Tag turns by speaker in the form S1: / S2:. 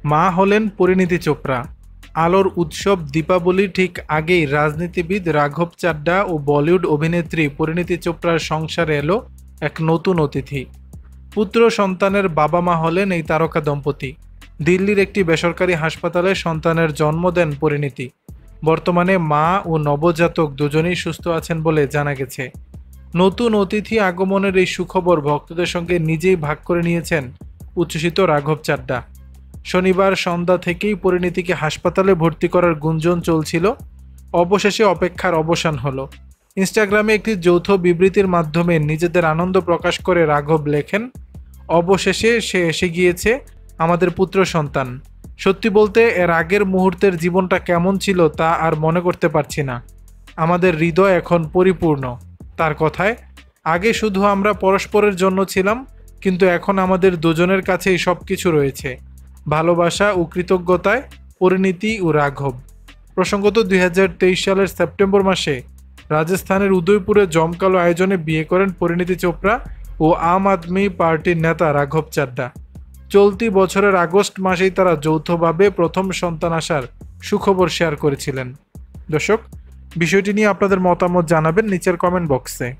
S1: মা হলেন পরিণীতি চোপড়া। আলোর উৎসব দীপাবলি ঠিক আগেই রাজনীতিবিদ রাঘব চাড্ডা ও বলিউড অভিনেত্রী পরিণীতি চোপড়ার সংসারে এলো এক নতুন অতিথি। পুত্র সন্তানের বাবা মা হলেন এই তারকা দম্পতি। দিল্লির একটি বেসরকারি হাসপাতালে সন্তানের জন্ম দেন পরিণীতি। বর্তমানে মা ও নবজাতক দুজনেই সুস্থ আছেন বলে জানা গেছে। নতুন অতিথি আগমনের এই সুখবর ভক্তদের সঙ্গে নিজেই ভাগ করে নিয়েছেন উচ্ছ্বসিত রাঘব চাড্ডা। শনিবার সন্ধ্যা থেকেই পরিণীতিকে হাসপাতালে ভর্তি করার গুঞ্জন চলছিল। অবশেষে অপেক্ষার অবসান হলো। ইনস্টাগ্রামে একটি যৌথ বিবৃতির মাধ্যমে নিজেদের আনন্দ প্রকাশ করে রাঘব লেখেন, অবশেষে সে এসে গিয়েছে, আমাদের পুত্র সন্তান। সত্যি বলতে এর আগের মুহূর্তের জীবনটা কেমন ছিল তা আর মনে করতে পারছি না। আমাদের হৃদয় এখন পরিপূর্ণ। তার কথায়, আগে শুধু আমরা পরস্পরের জন্য ছিলাম, কিন্তু এখন আমাদের দুজনের কাছেই সব কিছু রয়েছে। ভালোবাসা ও কৃতজ্ঞতায়, পরিণীতি ও রাঘব। প্রসঙ্গত ২০২৩ সালের সেপ্টেম্বর মাসে রাজস্থানের উদয়পুরে জমকালো আয়োজনে বিয়ে করেন পরিণীতি চোপড়া ও আম আদমি পার্টির নেতা রাঘব চাড্ডা। চলতি বছরের আগস্ট মাসেই তারা যৌথভাবে প্রথম সন্তান আসার সুখবর শেয়ার করেছিলেন। দর্শক, বিষয়টি নিয়ে আপনাদের মতামত জানাবেন নিচের কমেন্ট বক্সে।